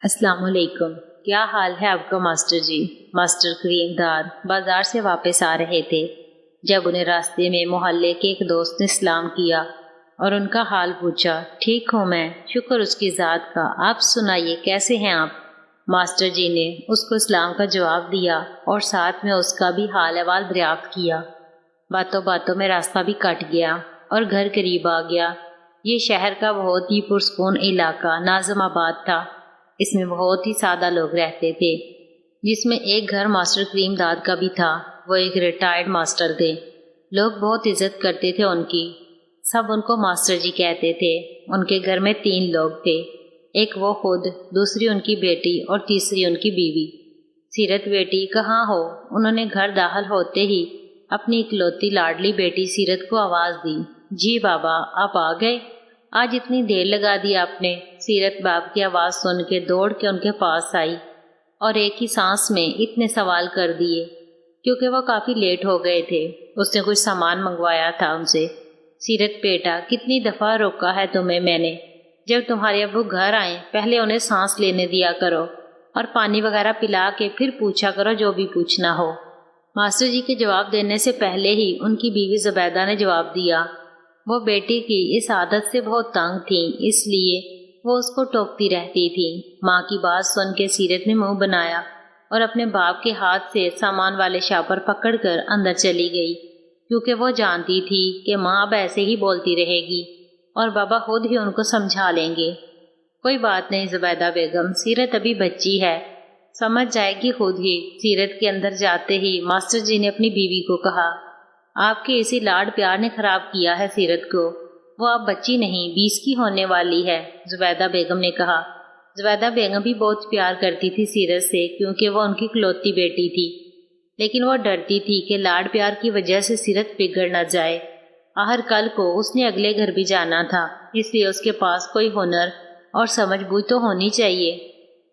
السلام علیکم۔ کیا حال ہے آپ کا ماسٹر جی؟ ماسٹر کریم دار بازار سے واپس آ رہے تھے جب انہیں راستے میں محلے کے ایک دوست نے سلام کیا اور ان کا حال پوچھا۔ ٹھیک ہوں میں، شکر اس کی ذات کا، آپ سنائیے کیسے ہیں آپ؟ ماسٹر جی نے اس کو سلام کا جواب دیا اور ساتھ میں اس کا بھی حال احوال دریافت کیا۔ باتوں باتوں میں راستہ بھی کٹ گیا اور گھر قریب آ گیا۔ یہ شہر کا بہت ہی پرسکون علاقہ ناظم آباد تھا۔ اس میں بہت ہی سادہ لوگ رہتے تھے، جس میں ایک گھر ماسٹر کریم داد کا بھی تھا۔ وہ ایک ریٹائرڈ ماسٹر تھے، لوگ بہت عزت کرتے تھے ان کی، سب ان کو ماسٹر جی کہتے تھے۔ ان کے گھر میں 3 لوگ تھے، ایک وہ خود، دوسری ان کی بیٹی اور تیسری ان کی بیوی۔ سیرت بیٹی کہاں ہو؟ انہوں نے گھر داخل ہوتے ہی اپنی اکلوتی لاڈلی بیٹی سیرت کو آواز دی۔ جی بابا، آپ آ گئے؟ آج اتنی دیر لگا دی آپ نے؟ سیرت باپ کی آواز سن کے دوڑ کے ان کے پاس آئی اور ایک ہی سانس میں اتنے سوال کر دیے کیونکہ وہ کافی لیٹ ہو گئے تھے۔ اس نے کچھ سامان منگوایا تھا ان سے۔ سیرت بیٹا، کتنی دفعہ روکا ہے تمہیں میں نے؟ جب تمہارے ابو گھر آئیں پہلے انہیں سانس لینے دیا کرو اور پانی وغیرہ پلا کے پھر پوچھا کرو جو بھی پوچھنا ہو۔ ماسٹر جی کے جواب دینے سے پہلے ہی ان کی بیوی زبیدہ نے جواب دیا۔ وہ بیٹی کی اس عادت سے بہت تنگ تھیں، اس لیے وہ اس کو ٹوکتی رہتی تھی۔ ماں کی بات سن کے سیرت نے منہ بنایا اور اپنے باپ کے ہاتھ سے سامان والے شاپر پکڑ کر اندر چلی گئی، کیونکہ وہ جانتی تھی کہ ماں اب ایسے ہی بولتی رہے گی اور بابا خود ہی ان کو سمجھا لیں گے۔ کوئی بات نہیں زبیدہ بیگم، سیرت ابھی بچی ہے، سمجھ جائے گی خود ہی۔ سیرت کے اندر جاتے ہی ماسٹر جی نے اپنی بیوی کو کہا، آپ کے اسی لاڈ پیار نے خراب کیا ہے سیرت کو، وہ اب بچی نہیں 20 کی ہونے والی ہے۔ زبیدہ بیگم نے کہا۔ زبیدہ بیگم بھی بہت پیار کرتی تھی سیرت سے، کیونکہ وہ ان کی اکلوتی بیٹی تھی، لیکن وہ ڈرتی تھی کہ لاڈ پیار کی وجہ سے سیرت بگڑ نہ جائے۔ آخر کل کو اس نے اگلے گھر بھی جانا تھا، اس لیے اس کے پاس کوئی ہنر اور سمجھ بوجھ تو ہونی چاہیے۔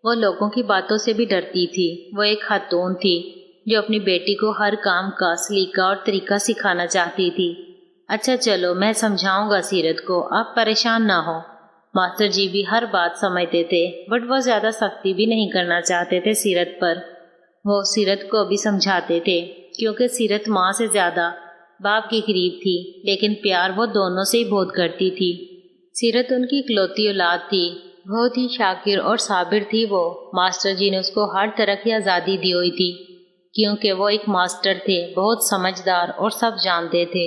وہ لوگوں کی باتوں سے بھی ڈرتی تھی۔ وہ ایک خاتون تھی جو اپنی بیٹی کو ہر کام کا سلیقہ اور طریقہ سکھانا چاہتی تھی۔ اچھا چلو، میں سمجھاؤں گا سیرت کو، آپ پریشان نہ ہو۔ ماسٹر جی بھی ہر بات سمجھتے تھے، بٹ وہ زیادہ سختی بھی نہیں کرنا چاہتے تھے سیرت پر۔ وہ سیرت کو بھی سمجھاتے تھے، کیونکہ سیرت ماں سے زیادہ باپ کی قریب تھی، لیکن پیار وہ دونوں سے ہی بہت کرتی تھی۔ سیرت ان کی اکلوتی اولاد تھی، بہت ہی شاکر اور صابر تھی وہ۔ ماسٹر جی نے اس کو ہر طرح کی آزادی دی ہوئی تھی، کیونکہ وہ ایک ماسٹر تھے، بہت سمجھدار اور سب جانتے تھے۔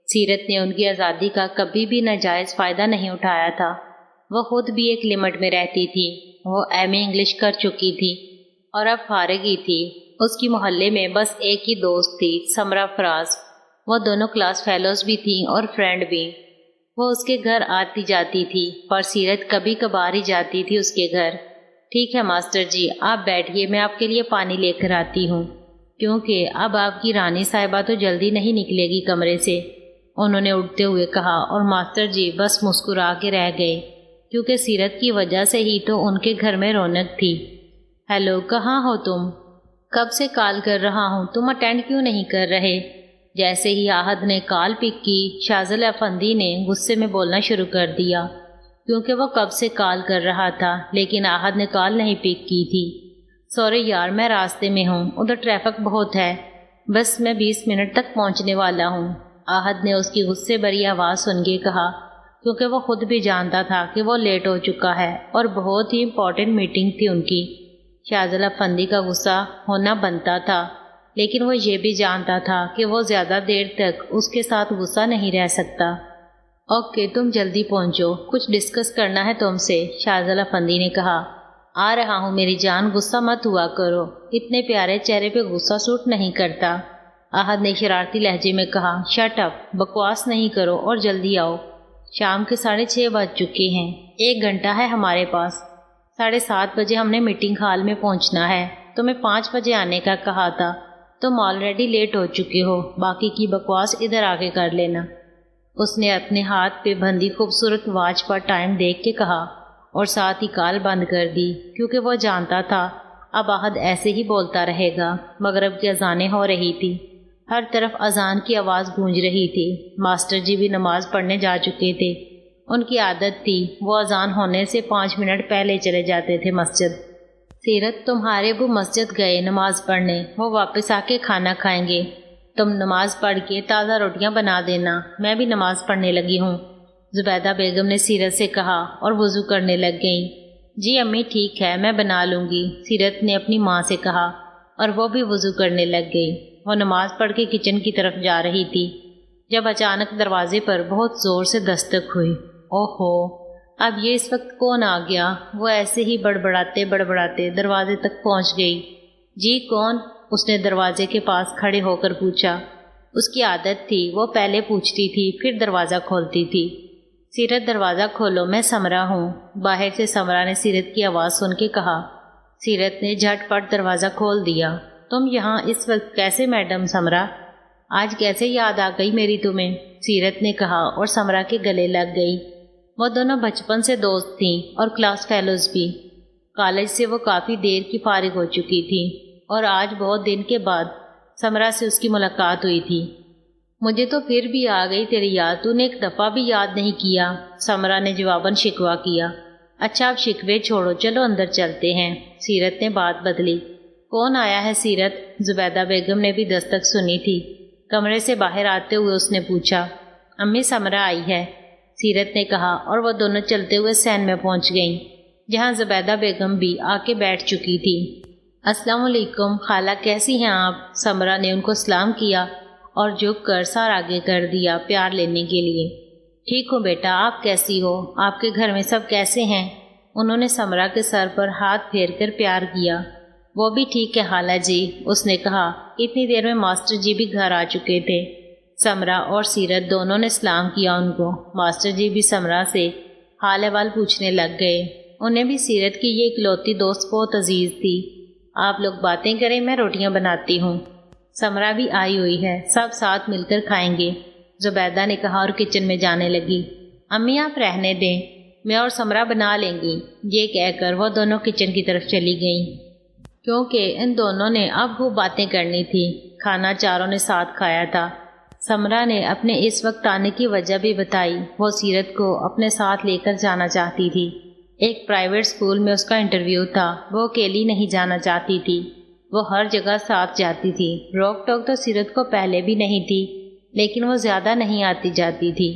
سیرت نے ان کی آزادی کا کبھی بھی ناجائز فائدہ نہیں اٹھایا تھا۔ وہ خود بھی ایک لمٹ میں رہتی تھی۔ وہ ایم اے انگلش کر چکی تھی اور اب فارغ ہی تھی۔ اس کی محلے میں بس ایک ہی دوست تھی، سمرہ فراز۔ وہ دونوں کلاس فیلوز بھی تھیں اور فرینڈ بھی۔ وہ اس کے گھر آتی جاتی تھی، پر سیرت کبھی کبھار ہی جاتی تھی اس کے گھر۔ ٹھیک ہے ماسٹر جی، آپ بیٹھیے، میں آپ کے لیے پانی لے کر آتی ہوں، کیونکہ اب آپ کی رانی صاحبہ تو جلدی نہیں نکلے گی کمرے سے، انہوں نے اٹھتے ہوئے کہا۔ اور ماسٹر جی بس مسکرا کے رہ گئے، کیونکہ سیرت کی وجہ سے ہی تو ان کے گھر میں رونق تھی۔ ہیلو، کہاں ہو تم؟ کب سے کال کر رہا ہوں، تم اٹینڈ کیوں نہیں کر رہے؟ جیسے ہی آہد نے کال پک کی، شاذل افندی نے غصے میں بولنا شروع کر دیا، کیونکہ وہ کب سے کال کر رہا تھا، لیکن آہد نے کال نہیں پک کی تھی۔ سوری یار، میں راستے میں ہوں، ادھر ٹریفک بہت ہے، بس میں 20 منٹ تک پہنچنے والا ہوں، آہد نے اس کی غصے بھری آواز سن کے کہا، کیونکہ وہ خود بھی جانتا تھا کہ وہ لیٹ ہو چکا ہے اور بہت ہی امپورٹنٹ میٹنگ تھی ان کی۔ شاذل افندی کا غصہ ہونا بنتا تھا، لیکن وہ یہ بھی جانتا تھا کہ وہ زیادہ دیر تک اس کے ساتھ غصہ نہیں رہ سکتا۔ اوکے، تم جلدی پہنچو، کچھ ڈسکس کرنا ہے تم سے، شاذل افندی نے کہا۔ آ رہا ہوں میری جان، غصہ مت ہوا کرو، اتنے پیارے چہرے پہ غصہ سوٹ نہیں کرتا، آہد نے شرارتی لہجے میں کہا۔ شٹ اپ، بکواس نہیں کرو اور جلدی آؤ، شام کے 6:30 بج چکے ہیں، 1 گھنٹہ ہے ہمارے پاس، 7:30 بجے ہم نے میٹنگ ہال میں پہنچنا ہے، تمہیں 5 بجے آنے کا کہا تھا، تم آلریڈی لیٹ ہو چکے ہو، باقی کی بکواس ادھر آگے کر لینا۔ اس نے اپنے ہاتھ پہ بندھی خوبصورت واچ پر ٹائم دیکھ کے کہا اور ساتھ ہی کال بند کر دی، کیونکہ وہ جانتا تھا اب آہد ایسے ہی بولتا رہے گا۔ مغرب کی اذانیں ہو رہی تھی، ہر طرف اذان کی آواز گونج رہی تھی۔ ماسٹر جی بھی نماز پڑھنے جا چکے تھے ان کی عادت تھی وہ اذان ہونے سے 5 منٹ پہلے چلے جاتے تھے مسجد۔ سیرت، تمہارے ابو مسجد گئے نماز پڑھنے، وہ واپس آ کے کھانا کھائیں گے۔ تم نماز پڑھ کے تازہ روٹیاں بنا دینا، میں بھی نماز پڑھنے لگی ہوں۔ زبیدہ بیگم نے سیرت سے کہا اور وضو کرنے لگ گئیں۔ جی امی ٹھیک ہے، میں بنا لوں گی، سیرت نے اپنی ماں سے کہا، اور وہ بھی وضو کرنے لگ گئی۔ وہ نماز پڑھ کے کچن کی طرف جا رہی تھی جب اچانک دروازے پر بہت زور سے دستک ہوئی۔ اوہو، اب یہ اس وقت کون آ گیا؟ وہ ایسے ہی بڑبڑاتے دروازے تک پہنچ گئی۔ جی کون؟ اس نے دروازے کے پاس کھڑے ہو کر پوچھا۔ اس کی عادت تھی وہ پہلے پوچھتی تھی پھر دروازہ کھولتی تھی۔ سیرت دروازہ کھولو، میں سمرا ہوں، باہر سے سمرا نے سیرت کی آواز سن کے کہا۔ سیرت نے جھٹ پٹ دروازہ کھول دیا۔ تم یہاں اس وقت کیسے میڈم سمرا؟ آج کیسے یاد آ گئی میری تمہیں؟ سیرت نے کہا اور سمرا کے گلے لگ گئی۔ وہ دونوں بچپن سے دوست تھیں اور کلاس فیلوز بھی۔ کالج سے وہ کافی دیر کی فارغ ہو چکی تھی اور آج بہت دن کے بعد سمرا سے اس کی ملاقات ہوئی تھی۔ مجھے تو پھر بھی آ گئی تیری یاد، تو نے ایک دفعہ بھی یاد نہیں کیا، سمرا نے جواباً شکوہ کیا۔ اچھا اب شکوے چھوڑو، چلو اندر چلتے ہیں، سیرت نے بات بدلی۔ کون آیا ہے سیرت؟ زبیدہ بیگم نے بھی دستک سنی تھی۔ کمرے سے باہر آتے ہوئے اس نے پوچھا۔ امی سمرا آئی ہے، سیرت نے کہا، اور وہ دونوں چلتے ہوئے سین میں پہنچ گئیں جہاں زبیدہ بیگم بھی آ کے بیٹھ چکی تھی۔ السلام علیکم خالہ، کیسی ہیں آپ؟ سمرا نے ان کو سلام کیا اور جھک کر سر آگے کر دیا پیار لینے کے لیے۔ ٹھیک ہوں بیٹا، آپ کیسی ہو؟ آپ کے گھر میں سب کیسے ہیں؟ انہوں نے سمرا کے سر پر ہاتھ پھیر کر پیار کیا۔ وہ بھی ٹھیک ہے خالہ جی، اس نے کہا۔ اتنی دیر میں ماسٹر جی بھی گھر آ چکے تھے۔ سمرا اور سیرت دونوں نے سلام کیا ان کو۔ ماسٹر جی بھی سمرا سے حال احوال پوچھنے لگ گئے۔ انہیں بھی سیرت کی یہ اکلوتی دوست بہت عزیز تھی۔ آپ لوگ باتیں کریں، میں روٹیاں بناتی ہوں۔ سمرا بھی آئی ہوئی ہے، سب ساتھ مل کر کھائیں گے، زبیدہ نے کہا اور کچن میں جانے لگی۔ امی آپ رہنے دیں، میں اور سمرا بنا لیں گی، یہ کہہ کر وہ دونوں کچن کی طرف چلی گئیں کیونکہ ان دونوں نے اب خوب باتیں کرنی تھی۔ کھانا چاروں نے ساتھ کھایا تھا۔ سمرا نے اپنے اس وقت آنے کی وجہ بھی بتائی۔ وہ سیرت کو اپنے ساتھ لے کر جانا چاہتی تھی۔ ایک پرائیویٹ اسکول میں اس کا انٹرویو تھا، وہ اکیلی نہیں جانا چاہتی تھی، وہ ہر جگہ ساتھ جاتی تھی۔ روک ٹوک تو سیرت کو پہلے بھی نہیں تھی، لیکن وہ زیادہ نہیں آتی جاتی تھی۔